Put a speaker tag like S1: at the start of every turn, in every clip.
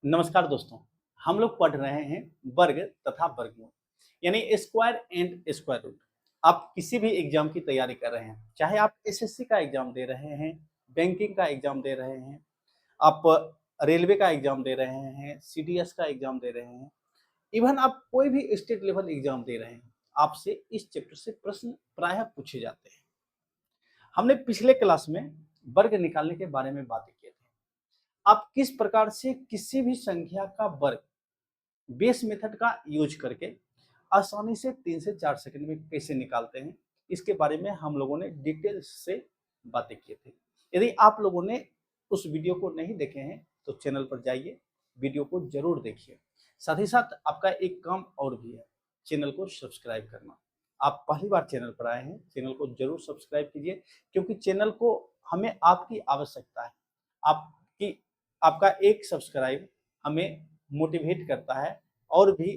S1: नमस्कार दोस्तों, हम लोग पढ़ रहे हैं वर्ग तथा वर्गमूल यानी स्क्वायर एंड स्क्वायर रूट। आप किसी भी एग्जाम की तैयारी कर रहे हैं, चाहे आप एसएससी का एग्जाम दे रहे हैं, बैंकिंग का एग्जाम दे रहे हैं, आप रेलवे का एग्जाम दे रहे हैं, सीडीएस का एग्जाम दे रहे हैं, इवन आप कोई भी स्टेट लेवल एग्जाम दे रहे हैं, आपसे इस चैप्टर से प्रश्न प्रायः पूछे जाते हैं। हमने पिछले क्लास में वर्ग निकालने के बारे में बातें की थी। आप किस प्रकार से किसी भी संख्या का वर्ग बेस मेथड का यूज करके आसानी से 3 से 4 सेकंड में कैसे निकालते हैं, इसके बारे में हम लोगों ने डिटेल से बातें की थी। यदि आप लोगों ने उस वीडियो को नहीं देखे हैं तो चैनल पर जाइए, वीडियो को जरूर देखिए। साथ ही साथ आपका एक काम और भी है, चैनल को सब्सक्राइब करना। आप पहली बार चैनल पर आए हैं, चैनल को जरूर सब्सक्राइब कीजिए, क्योंकि चैनल को हमें आपकी आवश्यकता है। आपकी आपका एक सब्सक्राइब हमें मोटिवेट करता है और भी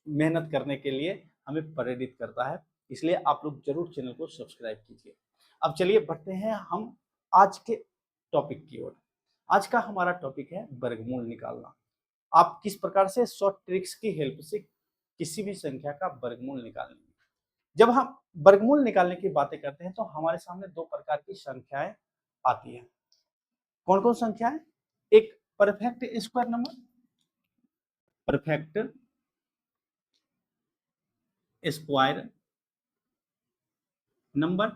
S1: मेहनत करने के लिए हमें प्रेरित करता है। इसलिए आप लोग जरूर चैनल को सब्सक्राइब कीजिए। अब चलिए बढ़ते हैं हम आज के टॉपिक की ओर। आज का हमारा टॉपिक है वर्गमूल निकालना। आप किस प्रकार से शॉर्ट ट्रिक्स की हेल्प से किसी भी संख्या का वर्गमूल निकालेंगे। जब हम वर्गमूल निकालने की बातें करते हैं तो हमारे सामने दो प्रकार की संख्याएं आती हैं। कौन कौन संख्याएं? एक perfect square number, perfect square number,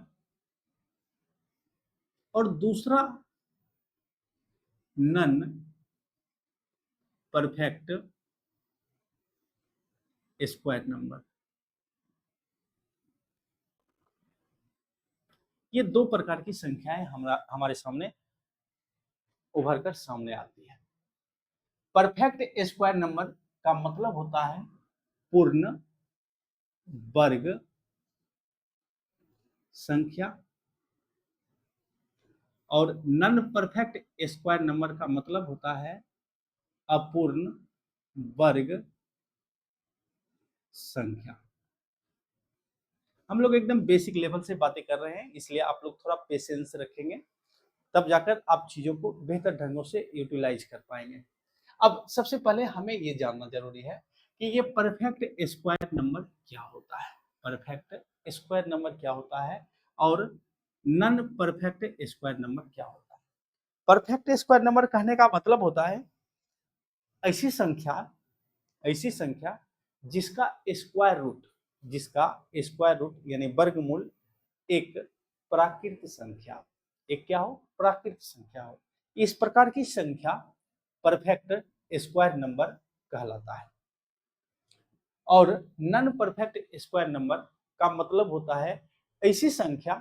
S1: और दूसरा नन परफेक्ट स्क्वायर नंबर। ये दो प्रकार की संख्याएं हमारे सामने उभर कर सामने आती है। परफेक्ट स्क्वायर नंबर का मतलब होता है पूर्ण वर्ग संख्या, और नन परफेक्ट स्क्वायर नंबर का मतलब होता है अपूर्ण वर्ग संख्या। हम लोग एकदम बेसिक लेवल से बातें कर रहे हैं, इसलिए आप लोग थोड़ा पेशेंस रखेंगे, तब जाकर आप चीजों को बेहतर ढंगों से यूटिलाइज कर पाएंगे। अब सबसे पहले हमें ये जानना जरूरी है कि ये परफेक्ट स्क्वायर नंबर क्या होता है, परफेक्ट स्क्वायर नंबर क्या होता है और नन परफेक्ट स्क्वायर नंबर क्या होता है। परफेक्ट स्क्वायर नंबर कहने का मतलब होता है ऐसी संख्या जिसका स्क्वायर रूट यानी वर्गमूल एक प्राकृत संख्या, एक क्या हो? प्राकृत संख्या हो। इस प्रकार की संख्या परफेक्ट स्क्वायर नंबर कहलाता है। और नन परफेक्ट स्क्वायर नंबर का मतलब होता है ऐसी संख्या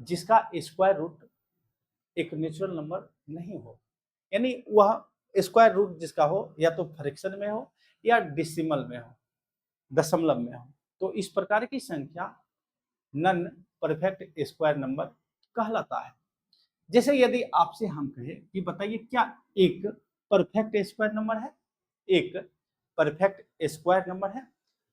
S1: जिसका स्क्वायर रूट एक नेचुरल नंबर नहीं हो, यानी वह स्क्वायर रूट जिसका हो या तो फ्रैक्शन में हो या डेसिमल में हो, दशमलव में हो, तो इस प्रकार की संख्या नन परफेक्ट स्क्वायर नंबर कहलाता है। जैसे यदि आपसे हम कहें कि बताइए क्या एक परफेक्ट स्क्वायर नंबर है, एक परफेक्ट स्क्वायर नंबर है,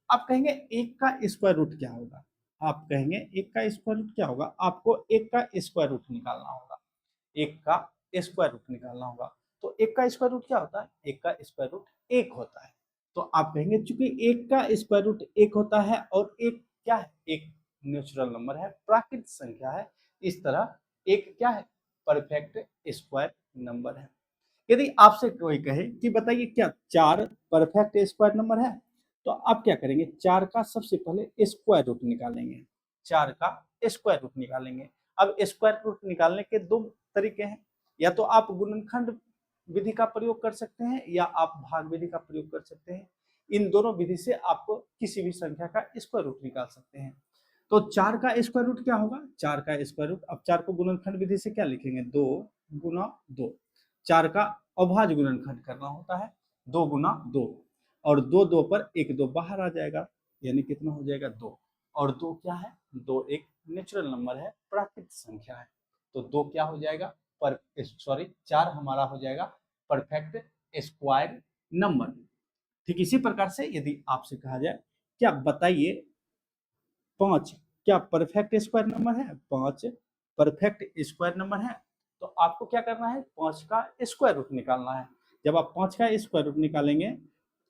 S1: आप कहेंगे एक का स्क्वायर रूट क्या होगा? आप कहेंगे एक का स्क्वायर रूट क्या होगा? आपको एक का स्क्वायर रूट निकालना होगा, एक का स्क्वायर रूट निकालना होगा। तो एक का स्क्वायर रूट क्या होता है? एक का स्क्वायर रूट एक होता है। तो आप कहेंगे चूंकि एक का स्क्वायर रूट एक होता है और एक क्या है? एक नेचुरल नंबर है, प्राकृत संख्या है, इस तरह एक क्या है? परफेक्ट स्क्वायर नंबर है। यदि आपसे कोई कहे कि बताइए क्या चार परफेक्ट स्क्वायर नंबर है, तो आप क्या करेंगे? चार का सबसे पहले स्क्वायर रूट निकालेंगे, चार का स्क्वायर रूट निकालेंगे। अब स्क्वायर रूट निकालने के दो तरीके हैं, या तो आप गुणनखंड विधि का प्रयोग कर सकते हैं या आप भाग विधि का प्रयोग कर सकते हैं। इन दोनों विधि से आपको किसी भी संख्या का स्क्वायर रूट निकाल सकते हैं। तो चार का स्क्वायर रूट क्या होगा? चार का स्क्वायर रूट, अब चार को गुणनखंड विधि से क्या लिखेंगे? 2 गुना 2। चार का अभाज्य गुणनखंड करना होता है, 2 गुना 2, और 2 2 पर एक 2 बाहर आ जाएगा, यानी कितना हो जाएगा? 2। और 2 क्या है? 2 एक नेचुरल नंबर है, प्राकृत संख्या है। तो 2 क्या हो जाएगा? चार हमारा हो जाएगा परफेक्ट स्क्वायर नंबर। ठीक इसी प्रकार से यदि आपसे कहा जाए क्या बताइए 5 क्या परफेक्ट स्क्वायर नंबर है? 5 परफेक्ट स्क्वायर नंबर है, तो आपको क्या करना है? 5 का स्क्वायर रूट निकालना है। जब आप 5 का स्क्वायर रूट निकालेंगे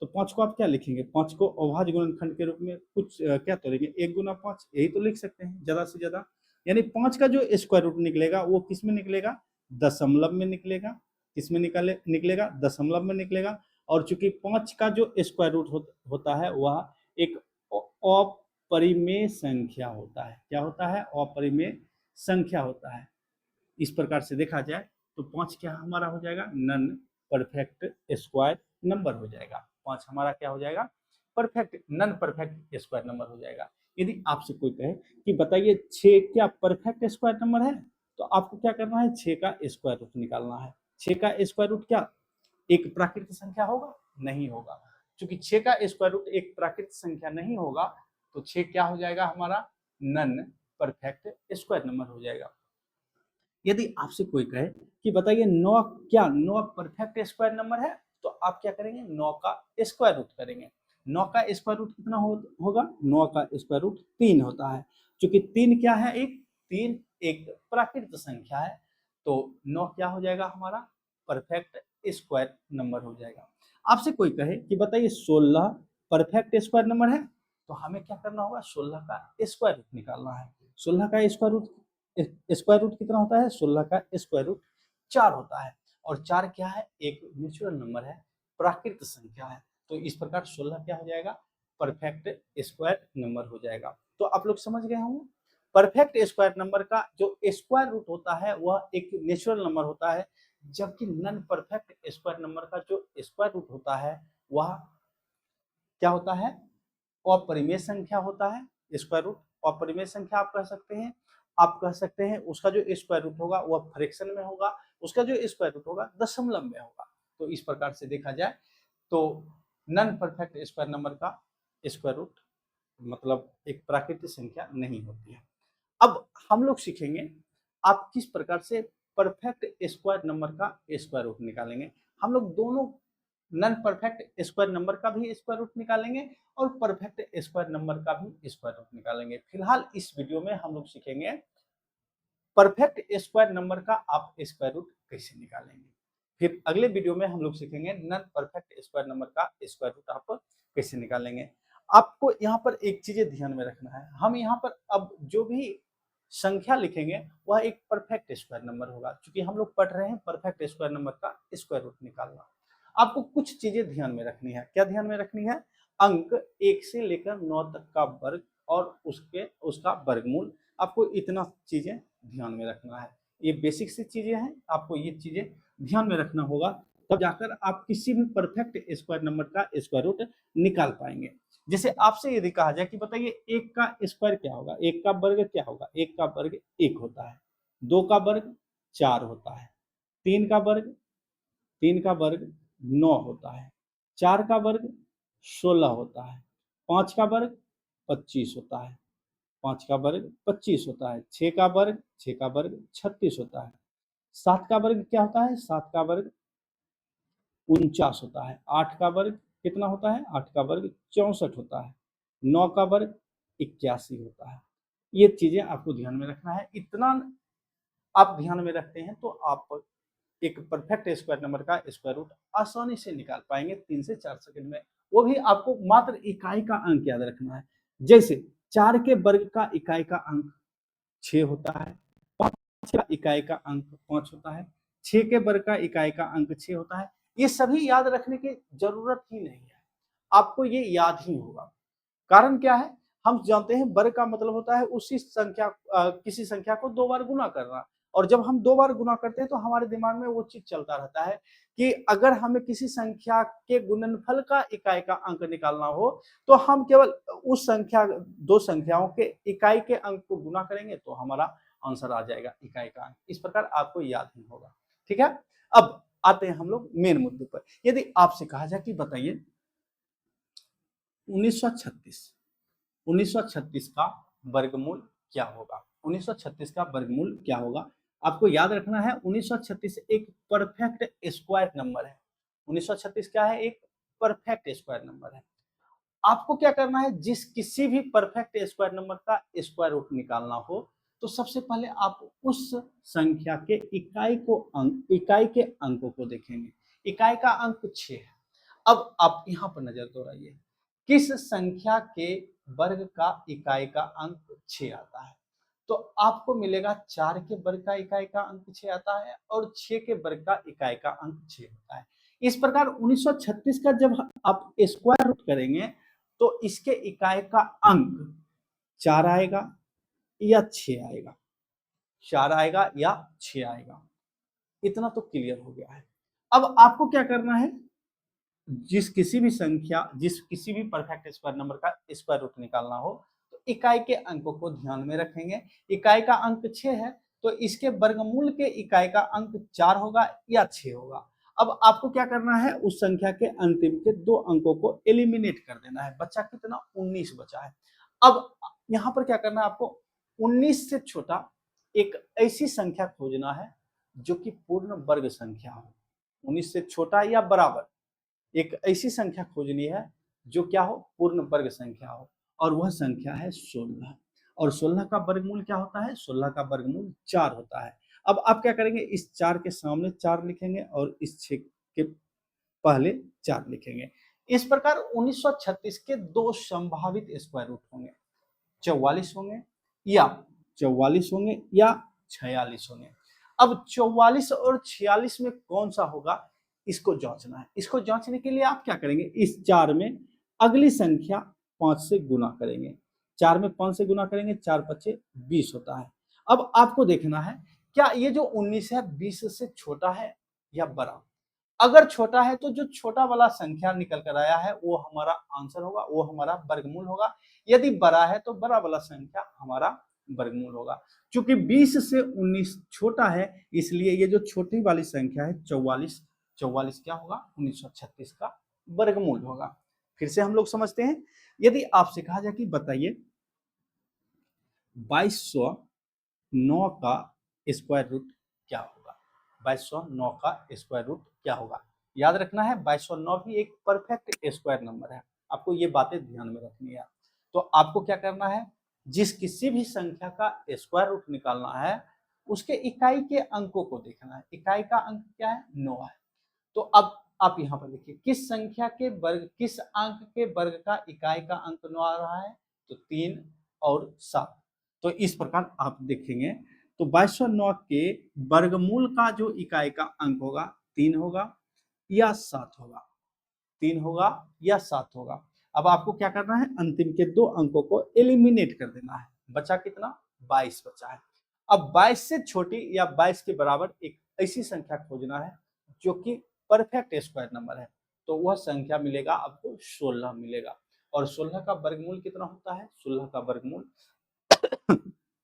S1: तो 5 को आप क्या लिखेंगे, 5 को अभाज्य गुणनखंड के रूप में कुछ क्या तोड़ेंगे, 1 गुना 5, यही तो लिख सकते हैं ज़्यादा से ज़्यादा। यानी 5 का जो स्क्वायर रूट निकलेगा वो किस में निकलेगा, दशमलव में निकलेगा। किस में निकलेगा, दशमलव में निकलेगा। और चूंकि 5 का जो स्क्वायर रूट होता है वह एक अपरिमेय संख्या होता है। क्या होता है, अपरिमेय संख्या होता है। इस प्रकार से देखा जाए तो 5 क्या हमारा हो जाएगा, नन परफेक्ट स्क्वायर नंबर हो जाएगा। 5 हमारा क्या हो जाएगा, perfect non perfect square number हो जाएगा। यदि आपसे कोई कहे कि बताइए 6 क्या परफेक्ट स्क्वायर नंबर है, तो आपको क्या करना है, 6 का स्क्वायर रूट निकालना है। 6 का स्क्वायर रूट क्या एक प्राकृतिक संख्या होगा, नहीं होगा। क्योंकि 6 का स्क्वायर रूट एक प्राकृतिक संख्या नहीं होगा तो 6 क्या हो जाएगा हमारा, नन परफेक्ट स्क्वायर नंबर हो जाएगा। यदि आपसे कोई कहे कि बताइए 9 क्या 9 परफेक्ट स्क्वायर नंबर है, तो आप क्या करेंगे, 9 का स्क्वायर रूट करेंगे। 9 का स्क्वायर रूट कितना होगा, 9 का स्क्वायर रूट 3 होता है। क्योंकि 3 क्या है, एक 3 एक प्राकृतिक संख्या है, तो 9 क्या हो जाएगा हमारा, परफेक्ट स्क्वायर नंबर हो जाएगा। आपसे कोई कहे कि बताइए 16 परफेक्ट स्क्वायर नंबर है, तो हमें क्या करना होगा, 16 का स्क्वायर रूट निकालना है। 16 का स्क्वायर रूट कितना होता है, 16 का स्क्वायर रूट 4 होता है। और 4 क्या है, एक नेचुरल नंबर है, प्राकृतिक संख्या है। तो इस प्रकार 16 क्या हो जाएगा, परफेक्ट स्क्वायर नंबर हो जाएगा। तो आप लोग समझ गए होंगे, परफेक्ट स्क्वायर नंबर का जो स्क्वायर रूट होता है वह एक नेचुरल नंबर होता है, जबकि नॉन परफेक्ट स्क्वायर नंबर का जो स्क्वायर रूट होता है वह क्या होता है, अपरिमेय संख्या होता है। स्क्वायर रूट अपरिमेय संख्या आप कह सकते हैं। आप कह सकते हैं उसका जो स्क्वायर रूट होगा वह फ्रैक्शन में होगा, उसका जो स्क्वायर रूट होगा दशमलव में होगा। तो इस प्रकार से देखा जाए तो नॉन परफेक्ट स्क्वायर नंबर का स्क्वायर रूट मतलब एक प्राकृतिक संख्या नहीं होती है। अब हम लोग सीखेंगे आप किस प्रकार से परफेक्ट स्क्वायर नंबर का स्क्वायर रूट निकालेंगे। हम लोग दोनों नॉन परफेक्ट स्क्वायर नंबर का भी स्क्वायर रूट निकालेंगे और परफेक्ट स्क्वायर नंबर का भी स्क्वायर रूट निकालेंगे। फिलहाल इस वीडियो में हम लोग सीखेंगे परफेक्ट स्क्वायर नंबर का आप स्क्वायर रूट कैसे निकालेंगे। फिर अगले वीडियो में हम लोग सीखेंगे नॉन परफेक्ट स्क्वायर नंबर का स्क्वायर रूट आप कैसे निकालेंगे। आपको यहाँ पर एक चीजें ध्यान में रखना है, हम यहाँ पर अब जो भी संख्या लिखेंगे वह एक परफेक्ट स्क्वायर नंबर होगा, क्योंकि हम लोग पढ़ रहे हैं परफेक्ट स्क्वायर नंबर का स्क्वायर रूट निकालना। आपको कुछ चीजें ध्यान में रखनी है। क्या ध्यान में रखनी है, अंक 1 से लेकर 9 तक का वर्ग और उसका वर्गमूल, आपको इतना चीजें ध्यान में रखना है। ये बेसिक सी चीजें हैं, आपको ये चीजें ध्यान में रखना होगा, तब जाकर आप किसी भी परफेक्ट स्क्वायर नंबर का स्क्वायर रूट निकाल पाएंगे। जैसे आपसे यदि कहा जाए कि बताइए 1 का स्क्वायर क्या होगा, 1 का वर्ग क्या होगा, 1 का वर्ग 1 होता है, 2 का वर्ग 4 होता है, 3 का वर्ग 9 होता है, 4 का वर्ग 16 होता है, 5 का वर्ग 25 होता है, 5 का वर्ग 25 होता है, 6 का वर्ग 36 होता है, 7 का वर्ग क्या होता है, 7 का वर्ग 49 होता है, 8 का वर्ग कितना होता है, 8 का वर्ग 64 होता है, 9 का वर्ग 81 होता है। ये चीजें आपको ध्यान में रखना है। इतना आप ध्यान में रखते हैं तो आप एक परफेक्ट स्क्वायर नंबर का स्क्वायर रूट आसानी से निकाल पाएंगे 3 से 4 सेकंड में। वो भी आपको मात्र इकाई का अंक याद रखना है। जैसे 4 के वर्ग का इकाई का अंक 6 होता है, 5 का इकाई का अंक 5 होता है, 6 के वर्ग का इकाई का अंक 6 होता है। ये सभी याद रखने की जरूरत ही नहीं है, आपको ये याद ही होगा। कारण क्या है, हम जानते हैं वर्ग का मतलब होता है उसी संख्या किसी संख्या को 2 बार गुना करना। और जब हम 2 बार गुना करते हैं तो हमारे दिमाग में वो चीज चलता रहता है कि अगर हमें किसी संख्या के गुणनफल का इकाई का अंक निकालना हो तो हम केवल उस संख्या 2 संख्याओं के इकाई के अंक को गुना करेंगे तो हमारा आंसर आ जाएगा इकाई का अंक। इस प्रकार आपको याद ही होगा। ठीक है, अब आते हैं हम लोग मेन मुद्दे पर। यदि आपसे कहा जाए कि बताइए 1936 का वर्गमूल क्या होगा, 1936 का वर्गमूल क्या होगा। आपको याद रखना है 1936 एक परफेक्ट स्क्वायर नंबर है। 1936 क्या है, एक परफेक्ट स्क्वायर नंबर है। आपको क्या करना है, जिस किसी भी परफेक्ट स्क्वायर नंबर का स्क्वायर रूट निकालना हो तो सबसे पहले आप उस संख्या के इकाई के अंकों को देखेंगे। इकाई का अंक 6 है। अब आप यहाँ पर नजर दौड़ाइए, किस संख्या के वर्ग का इकाई का अंक 6 आता है? तो आपको मिलेगा 4 के वर्ग का इकाई का अंक 6 आता है और 6 के वर्ग का इकाई का अंक 6 होता है। इस प्रकार 1936 का जब आप स्क्वायर रूट करेंगे तो इसके इकाई का अंक 4 आएगा या 6 आएगा, 4 आएगा या 6 आएगा। इतना तो क्लियर हो गया है। अब आपको क्या करना है, जिस किसी भी परफेक्ट स्क्वायर नंबर का स्क्वायर रूट निकालना हो तो इकाई के अंकों को ध्यान में रखेंगे। इकाई का अंक 6 है तो इसके वर्गमूल के इकाई का अंक 4 होगा या 6 होगा। अब आपको क्या करना है, उस संख्या के अंतिम के 2 अंकों को एलिमिनेट कर देना है। बचा कितना? 19 बचा है। अब यहाँ पर क्या करना है आपको, 19 से छोटा एक ऐसी संख्या खोजना है जो कि पूर्ण वर्ग संख्या हो। 19 से छोटा या बराबर एक ऐसी संख्या खोजनी है जो क्या हो, पूर्ण वर्ग संख्या हो, और वह संख्या है 16। और 16 का वर्गमूल क्या होता है? 16 का वर्गमूल 4 होता है। अब आप क्या करेंगे, इस 4 के सामने 4 लिखेंगे और इस 6 के पहले 4 लिखेंगे। इस प्रकार 1936 के 2 संभावित स्क्वायर रूट होंगे, 44 होंगे या 44 होंगे या 46 होंगे। अब 44 और 46 में कौन सा होगा, इसको जांचना है। इसको जांचने के लिए आप क्या करेंगे, इस 4 में अगली संख्या 5 से गुना करेंगे। 4 में 5 से गुना करेंगे, 4 पचे 20 होता है। अब आपको देखना है क्या ये जो 19 है 20 से छोटा है या बड़ा। अगर छोटा है तो जो छोटा वाला संख्या निकल कर आया है वो हमारा आंसर होगा, वो हमारा वर्गमूल होगा। यदि बड़ा है तो बड़ा वाला संख्या हमारा वर्गमूल होगा। चूंकि 20 से 19 छोटा है इसलिए ये जो छोटी वाली संख्या है 44, 44 क्या होगा, 1936 का वर्गमूल होगा। फिर से हम लोग समझते हैं, यदि आपसे कहा जाए कि बताइए 2209 का स्क्वायर रूट क्या होगा, 2209 का स्क्वायर रूट क्या होगा। याद रखना है 2209 भी एक परफेक्ट स्क्वायर नंबर है, आपको ये बातें ध्यान में रखनी है। तो आपको क्या करना है, जिस किसी भी संख्या का स्क्वायर रूट निकालना है उसके इकाई के अंकों को देखना है। इकाई का अंक क्या है, 9 है। तो अब आप यहाँ पर देखिए किस संख्या के वर्ग, किस अंक के वर्ग का इकाई का अंक 9 आ रहा है, तो 3 और 7। तो इस प्रकार आप देखेंगे तो 2209 के वर्गमूल का जो इकाई का अंक होगा 3 होगा या 7 होगा, 3 होगा या 7 होगा। अब आपको क्या करना है, अंतिम के 2 अंकों को एलिमिनेट कर देना है। बचा कितना, 22 बचा है। अब 22 से छोटी या 22 के बराबर एक ऐसी संख्या खोजना है जो कि परफेक्ट स्क्वायर नंबर है। तो वह संख्या मिलेगा आपको 16 मिलेगा। और 16 का वर्गमूल कितना होता है, 16 का वर्गमूल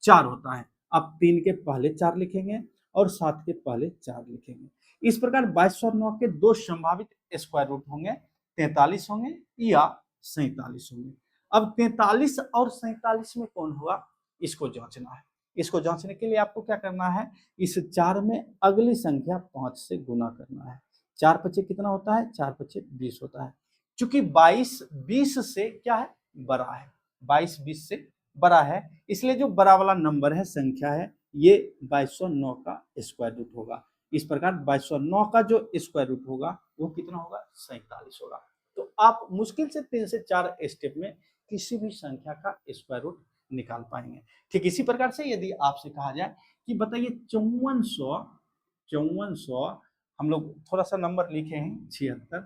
S1: 4 होता है। आप 3 के पहले 4 लिखेंगे और 7 के पहले 4 लिखेंगे। इस प्रकार 2209 के 2 संभावित स्क्वायर रूट होंगे, 43 होंगे या 47 होंगे। अब 43 और 47 में कौन होगा, इसको जांचना है। इसको जांचने के लिए आपको क्या करना है, इस 4 में अगली संख्या 5 से गुना करना है। 4 पचे कितना होता है, 4 पचे 20 होता है। चूंकि 22 20 से क्या है, बड़ा है, 22 20 से बड़ा है, इसलिए जो बड़ा वाला नंबर है, संख्या है, ये 2209 का स्क्वायर रूट होगा। इस प्रकार 2209 का जो स्क्वायर रूट होगा वो कितना होगा, 47 होगा। तो आप मुश्किल से 3 से 4 स्टेप में किसी भी संख्या का स्क्वायर रूट निकाल पाएंगे। ठीक इसी प्रकार से यदि आपसे कहा जाए कि बताइए 5400 हम लोग थोड़ा सा नंबर लिखे हैं 76,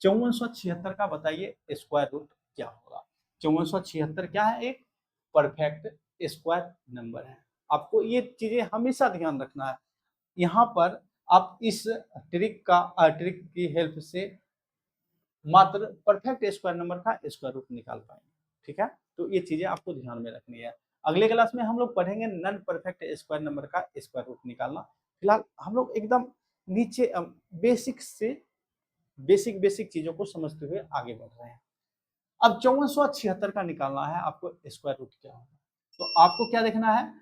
S1: 5476 का बताइए स्क्वायर रूट क्या होगा। 5476 क्या है, एक परफेक्ट स्क्वायर नंबर है। आपको ये चीजें हमेशा ध्यान रखना है। यहाँ पर आप इस ट्रिक की हेल्प से मात्र परफेक्ट स्क्वायर नंबर का स्क्वायर रूट निकाल पाएंगे। ठीक है, तो ये चीजें आपको ध्यान में रखनी है। अगले क्लास में हम लोग पढ़ेंगे नॉन परफेक्ट स्क्वायर नंबर का स्क्वायर रूट निकालना। फिलहाल हम लोग एकदम नीचे बेसिक चीजों को समझते हुए आगे बढ़ रहे हैं। अब 5476 का निकालना है आपको स्क्वायर रूट क्या होगा। तो आपको क्या देखना है,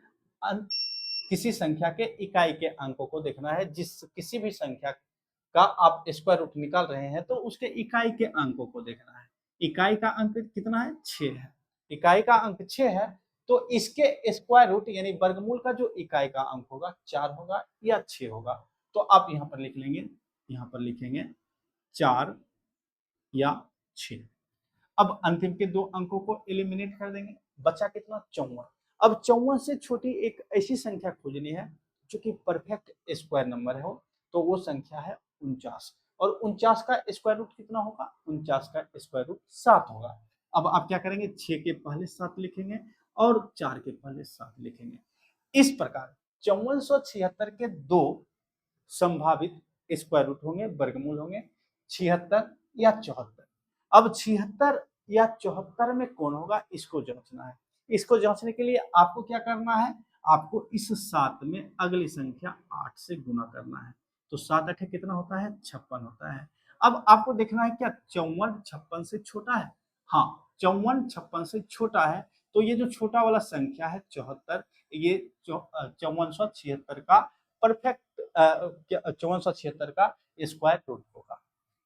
S1: किसी संख्या के इकाई के अंकों को देखना है। जिस किसी भी संख्या का आप स्क्वायर रूट निकाल रहे हैं तो उसके इकाई के अंकों को देखना है। इकाई का अंक कितना है, 6 है। इकाई का अंक 6 है तो इसके स्क्वायर रूट यानी वर्गमूल का जो इकाई का अंक होगा 4 होगा या 6 होगा। तो आप यहाँ पर लिख लेंगे यहाँ पर लिखेंगे 4 या 6। अब अंतिम के 2 अंकों को एलिमिनेट कर देंगे, बचा कितना 54। अब 54 से छोटी एक ऐसी संख्या खोजनी है जो कि परफेक्ट स्क्वायर नंबर हो, तो वो संख्या है 49। और 49 का स्क्वायर रूट कितना होगा? 49 का स्क्वायर रूट 7 होगा। अब आप क्या करेंगे, 6 के पहले 7 लिखेंगे और 4 के पहले 7 लिखेंगे। इस प्रकार 5476 के 2 संभावित स्क्वायर रूट होंगे, वर्गमूल होंगे, 76 या 74। अब 76 या 74 में कौन होगा, इसको जांचना है। इसको जांचने के लिए आपको क्या करना है, आपको इस 7 में अगली संख्या 8 से गुना करना है। तो 7 8 कितना होता है, 56 होता है। अब आपको देखना है क्या 54 56 से छोटा है? हाँ, 54 56 से छोटा है, तो ये जो छोटा वाला संख्या है 74, ये 5476 का परफेक्ट 5476 का स्क्वायर रूट होगा।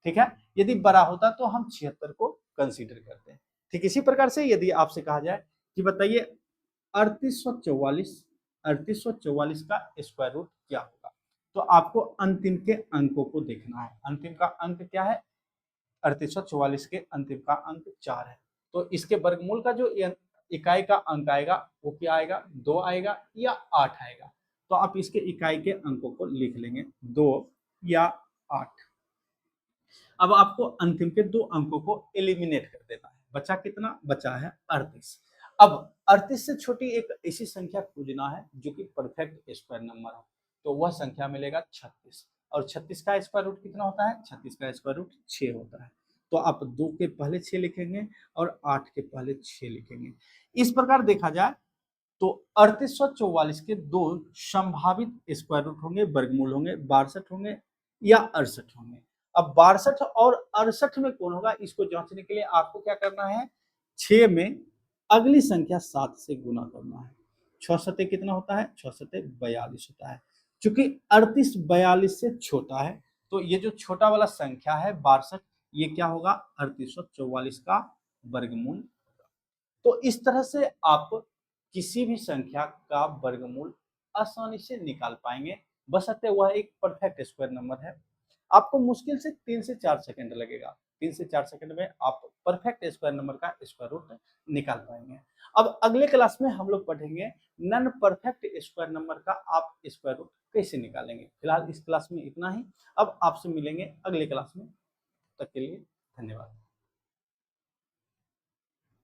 S1: ठीक है, यदि बड़ा होता तो हम 76 को कंसीडर करते हैं। ठीक इसी प्रकार से यदि आपसे कहा जाए कि बताइए 3844 का स्क्वायर रूट क्या होगा, तो आपको अंतिम के अंकों को देखना है। अंतिम का अंक क्या है, 3844 के अंतिम का अंक 4 है, तो इसके वर्गमूल का जो इकाई का अंक आएगा वो क्या आएगा, 2 आएगा या 8 आएगा। तो आप इसके इकाई के अंकों को लिख लेंगे, 2 या 8। अब आपको अंतिम के 2 अंकों को एलिमिनेट कर देना है। बचा कितना, बचा है 38। अब 38 से छोटी एक ऐसी संख्या खोजना है जो कि परफेक्ट स्क्वायर नंबर हो, तो वह संख्या मिलेगा 36। और 36 का स्क्वायर रूट कितना होता है, 36 का स्क्वायर रूट 6 होता है। तो आप 2 के पहले 6 लिखेंगे और 8 के पहले 6 लिखेंगे। इस प्रकार देखा जाए तो 3844 के 2 संभावित स्क्वायर रूट होंगे, वर्गमूल होंगे, 62 होंगे या 68 होंगे। अब 62 और 68 में कौन होगा, इसको जांचने के लिए आपको क्या करना है, 6 में अगली संख्या 7 से गुना करना है। 6 सते कितना होता है, 6 सते 42 होता है। चूंकि 38 42 से छोटा है, तो ये जो छोटा वाला संख्या है 62, ये क्या होगा, 3844 का वर्गमूल। तो इस तरह से आप किसी भी संख्या का वर्गमूल आसानी से निकाल पाएंगे, बशर्ते वह एक परफेक्ट स्क्वायर नंबर है। आपको मुश्किल से 3 से 4 सेकंड लगेगा। 3 से 4 सेकंड में आप परफेक्ट स्क्वायर नंबर का स्क्वायर रूट निकाल पाएंगे। अब अगले क्लास में हम लोग पढ़ेंगे नॉन परफेक्ट स्क्वायर नंबर का आप स्क्वायर रूट कैसे निकालेंगे। फिलहाल इस क्लास में इतना ही। अब आपसे मिलेंगे अगले क्लास में, तब तक के लिए धन्यवाद।